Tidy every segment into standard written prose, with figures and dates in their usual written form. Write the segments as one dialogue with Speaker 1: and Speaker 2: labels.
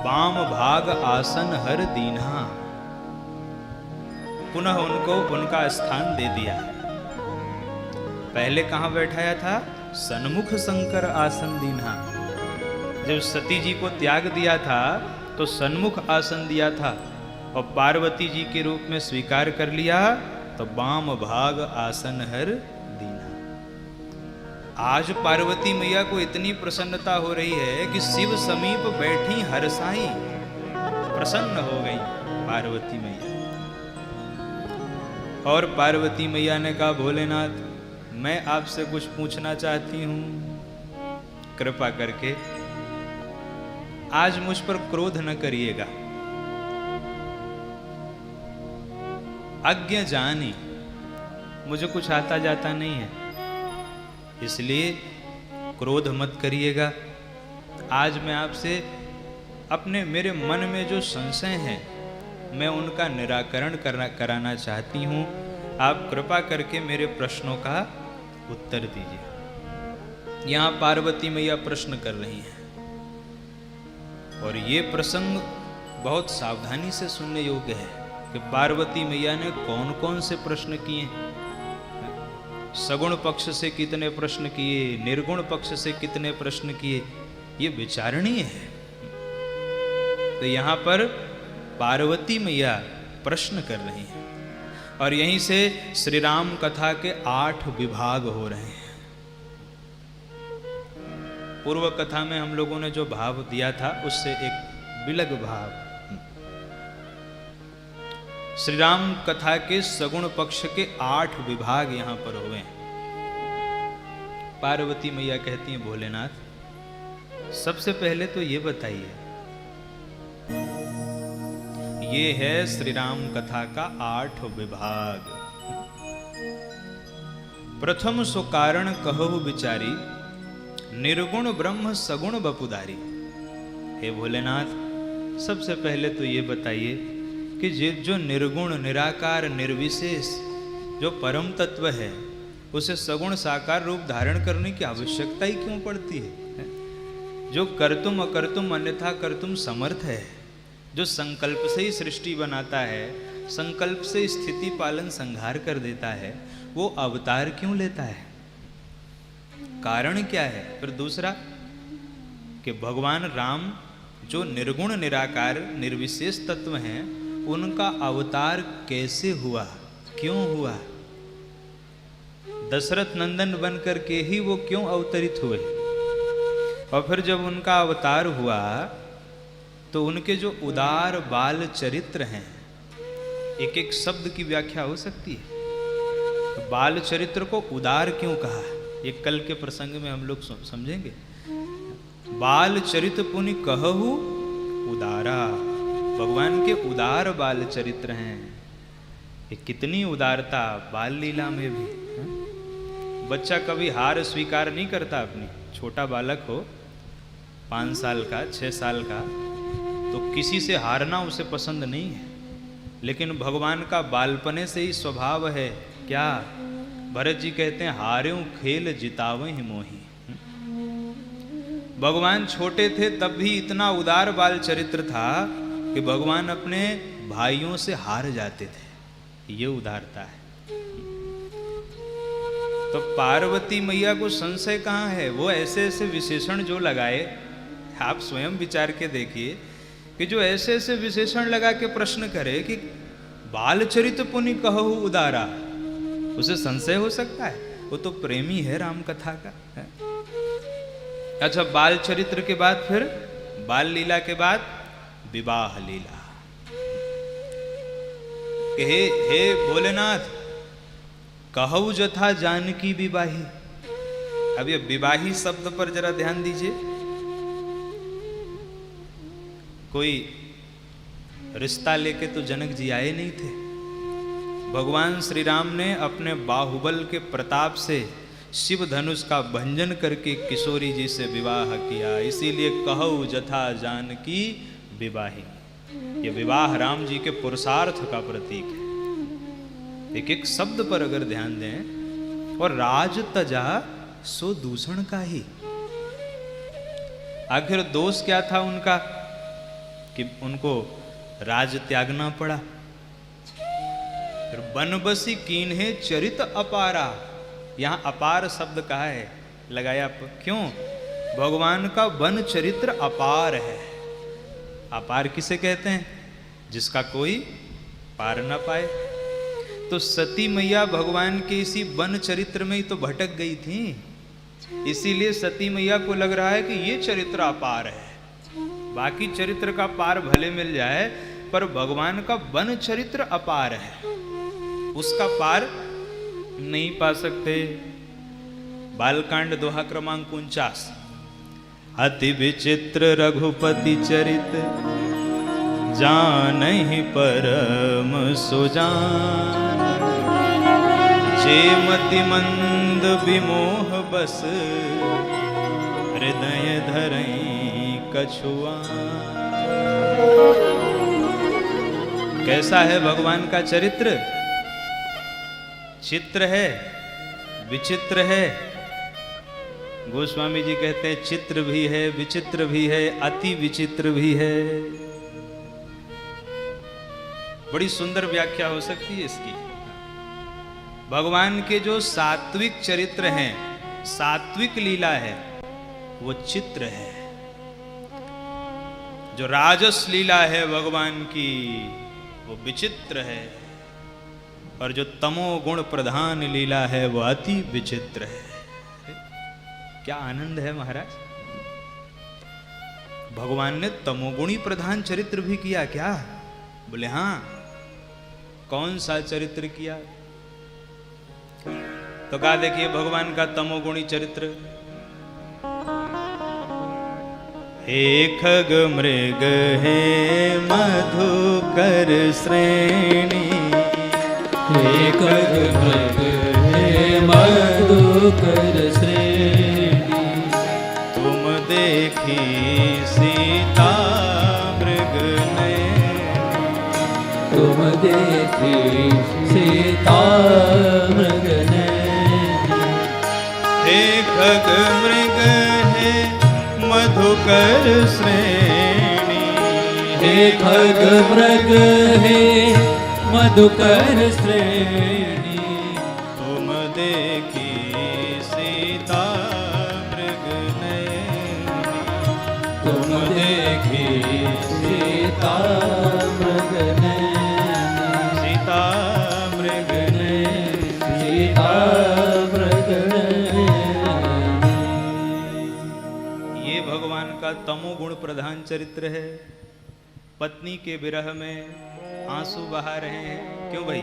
Speaker 1: Balm भाग आसन हर दीन्हा। पुनः उनको उनका स्थान दे दिया। पहले कहां बैठाया था? सन्मुख शंकर आसन दीन्हा। जब सती जी को त्याग दिया था तो सन्मुख आसन दिया था, और पार्वती जी के रूप में स्वीकार कर लिया तो बाम भाग आसन हर दीन्हा। आज पार्वती मैया को इतनी प्रसन्नता हो रही है कि शिव समीप बैठी हरसाई, प्रसन्न हो गई पार्वती मैया। और पार्वती मैया ने कहा, भोलेनाथ मैं आपसे कुछ पूछना चाहती हूं, कृपा करके आज मुझ पर क्रोध न करिएगा। अज्ञ जानी, मुझे कुछ आता जाता नहीं है, इसलिए क्रोध मत करिएगा। आज मैं आपसे अपने मेरे मन में जो संशय है मैं उनका निराकरण कराना चाहती हूं। आप कृपा करके मेरे प्रश्नों का उत्तर दीजिए। यहां पार्वती मैया प्रश्न कर रही हैं, और ये प्रसंग बहुत सावधानी से सुनने योग्य है कि पार्वती मैया ने कौन कौन से प्रश्न किए। सगुण पक्ष से कितने प्रश्न किए, निर्गुण पक्ष से कितने प्रश्न किए, ये विचारणीय है। तो यहां पर पार्वती मैया प्रश्न कर रही हैं, और यहीं से श्री राम कथा के 8 विभाग हो रहे हैं। पूर्व कथा में हम लोगों ने जो भाव दिया था उससे एक विलग भाव। श्री राम कथा के सगुण पक्ष के 8 विभाग यहां पर हुए हैं। पार्वती मैया कहती हैं, भोलेनाथ सबसे पहले तो ये बताइए, ये है श्री राम कथा का 8 विभाग। प्रथम सो कारण कहु विचारी, निर्गुण ब्रह्म सगुण बपुधारी। हे भोलेनाथ सबसे पहले तो ये बताइए कि जो निर्गुण निराकार निर्विशेष जो परम तत्व है उसे सगुण साकार रूप धारण करने की आवश्यकता ही क्यों पड़ती है? जो कर्तुम अकर्तुम अन्यथा कर्तुम समर्थ है, जो संकल्प से ही सृष्टि बनाता है, संकल्प से स्थिति पालन संहार कर देता है, वो अवतार क्यों लेता है? कारण क्या है? फिर दूसरा कि भगवान राम जो निर्गुण निराकार निर्विशेष तत्व हैं, उनका अवतार कैसे हुआ, क्यों हुआ? दशरथ नंदन बनकर के ही वो क्यों अवतरित हुए? और फिर जब उनका अवतार हुआ तो उनके जो उदार बाल चरित्र हैं, एक एक शब्द की व्याख्या हो सकती है। तो बाल चरित्र को उदार क्यों कहा, ये कल के प्रसंग में हम लोग समझेंगे। बाल चरित्र पुनि कहु उदारा, भगवान के उदार बाल चरित्र हैं। ये कितनी उदारता बाल लीला में भी है? बच्चा कभी हार स्वीकार नहीं करता अपनी। छोटा बालक हो 5 साल का 6 साल का, तो किसी से हारना उसे पसंद नहीं है, लेकिन भगवान का बालपने से ही स्वभाव है। क्या भरत जी कहते हैं, हार्यों खेल जितावे ही मोही। भगवान छोटे थे तब भी इतना उदार बाल चरित्र था कि भगवान अपने भाइयों से हार जाते थे। ये उदारता है। तो पार्वती मैया को संशय कहाँ है? वो ऐसे ऐसे विशेषण जो लगाए, आप स्वयं विचार के देखिए कि जो ऐसे ऐसे विशेषण लगा के प्रश्न करे कि बाल चरित्र पुनि कहु उदारा, उसे संशय हो सकता है? वो तो प्रेमी है राम कथा का है? अच्छा, बाल चरित्र के बाद फिर बाल लीला के बाद विवाह लीला। हे भोलेनाथ कहु जथा जानकी विवाही। अब ये विवाही शब्द पर जरा ध्यान दीजिए। कोई रिश्ता लेके तो जनक जी आए नहीं थे। भगवान श्री राम ने अपने बाहुबल के प्रताप से शिव धनुष का भंजन करके किशोरी जी से विवाह किया, इसीलिए कहु जथा जानकी विवाही। ये विवाह राम जी के पुरुषार्थ का प्रतीक है। एक एक शब्द पर अगर ध्यान दें, और राज तजा सो दूषण का ही। आखिर दोष क्या था उनका कि उनको राज त्यागना पड़ा। फिर बनबसी कीन्हे चरित अपारा, यहां अपार शब्द कहा है, लगाया क्यों? भगवान का वन चरित्र अपार है। अपार किसे कहते हैं? जिसका कोई पार न पाए। तो सती मैया भगवान के इसी वन चरित्र में ही तो भटक गई थी, इसीलिए सती मैया को लग रहा है कि ये चरित्र अपार है। बाकी चरित्र का पार भले मिल जाए, पर भगवान का वन चरित्र अपार है, उसका पार नहीं पा सकते। बालकांड दोहा क्रमांक 49। अति विचित्र रघुपति चरित, जानहि परम सुजान। जे मति मंद विमोह बस, हृदय धरई कछुआन। कैसा है भगवान का चरित्र? चित्र है, विचित्र है। गोस्वामी जी कहते हैं चित्र भी है, विचित्र भी है, अति विचित्र भी है। बड़ी सुंदर व्याख्या हो सकती है इसकी। भगवान के जो सात्विक चरित्र हैं, सात्विक लीला है, वो चित्र है। जो राजस लीला है भगवान की, वो विचित्र है। और जो तमो गुण प्रधान लीला है, वो अति विचित्र है। क्या आनंद है महाराज! भगवान ने तमोगुणी प्रधान चरित्र भी किया क्या? बोले हाँ। कौन सा चरित्र किया? तो कहा देखिए भगवान का तमोगुणी चरित्र। हे खग मृग हे मधुकर श्रेणी,
Speaker 2: हे खग मृग हे मधुकर श्रेणी।
Speaker 1: तुम देखी सीता मृग नयन,
Speaker 2: तुम देखी सीता मृग नयन।
Speaker 1: हे खग मृग हे मधुकर श्रेणी,
Speaker 2: हे खग मृग हे मधुकर श्रेणी।
Speaker 1: तुम देखी सीता मृग नयन,
Speaker 2: तुम देखी सीता मृग नयन।
Speaker 1: सीता मृग नयन,
Speaker 2: सीता मृग नयन।
Speaker 1: ये भगवान का तमोगुण प्रधान चरित्र है। पत्नी के विरह में आंसू बहा रहे हैं। क्यों भाई?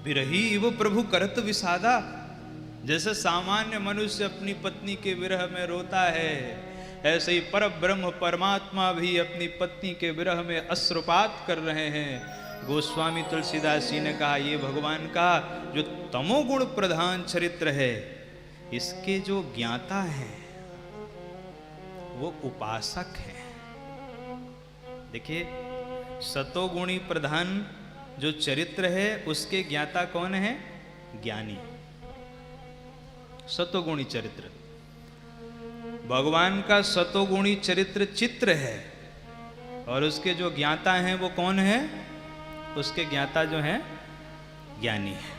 Speaker 1: विरही वो प्रभु करत विषादा। जैसे सामान्य मनुष्य अपनी पत्नी के विरह में रोता है, ऐसे ही पर ब्रह्म परमात्मा भी अपनी पत्नी के विरह में अश्रुपात कर रहे हैं। गोस्वामी तुलसीदास जी ने कहा ये भगवान का जो तमोगुण प्रधान चरित्र है, इसके जो ज्ञाता हैं वो उपासक हैं। देखिए सतोगुणी प्रधान जो चरित्र है, उसके ज्ञाता कौन है? ज्ञानी। सतोगुणी चरित्र, भगवान का सतोगुणी चरित्र चित्र है, और उसके जो ज्ञाता हैं वो कौन है? उसके ज्ञाता जो है ज्ञानी है।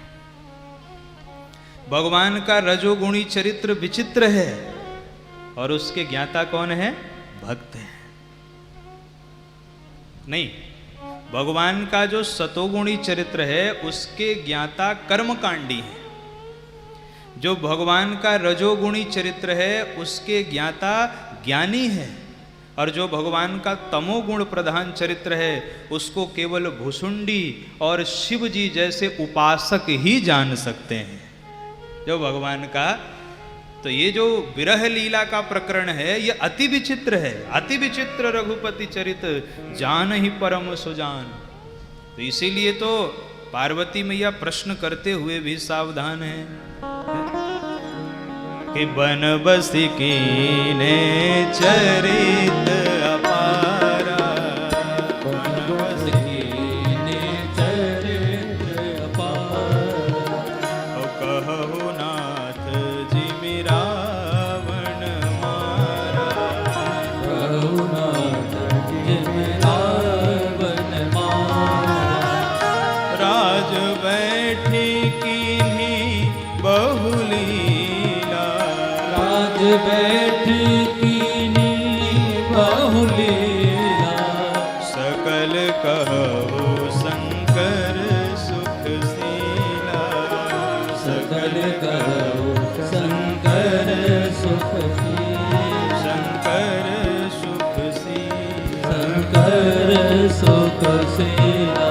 Speaker 1: भगवान का रजोगुणी चरित्र विचित्र है, और उसके ज्ञाता कौन है? भक्त है। नहीं, भगवान का जो सतोगुणी चरित्र है उसके ज्ञाता कर्मकांडी है। जो भगवान का रजोगुणी चरित्र है उसके ज्ञाता ज्ञानी है, और जो भगवान का तमोगुण प्रधान चरित्र है उसको केवल भुसुंडी और शिव जी जैसे उपासक ही जान सकते हैं। जो भगवान का, तो ये जो विरह लीला का प्रकरण है ये अति विचित्र है। अति विचित्र रघुपति चरित, जान ही परम सुजान। तो इसीलिए तो पार्वती मैया प्रश्न करते हुए भी सावधान है कि बनबसी कीन्हे चरित अपारा,
Speaker 2: बनबसी कीन्हे चरित अपारा।
Speaker 1: कहु नाथ जिमि रावण मारा,
Speaker 2: कहु ब्रज बैठ कीनी बहुलीला
Speaker 1: सकल कहो शंकर सुख सीला
Speaker 2: सकल कहो शंकर सुख
Speaker 1: शंकर सुख सीला
Speaker 2: शंकर सुख सीला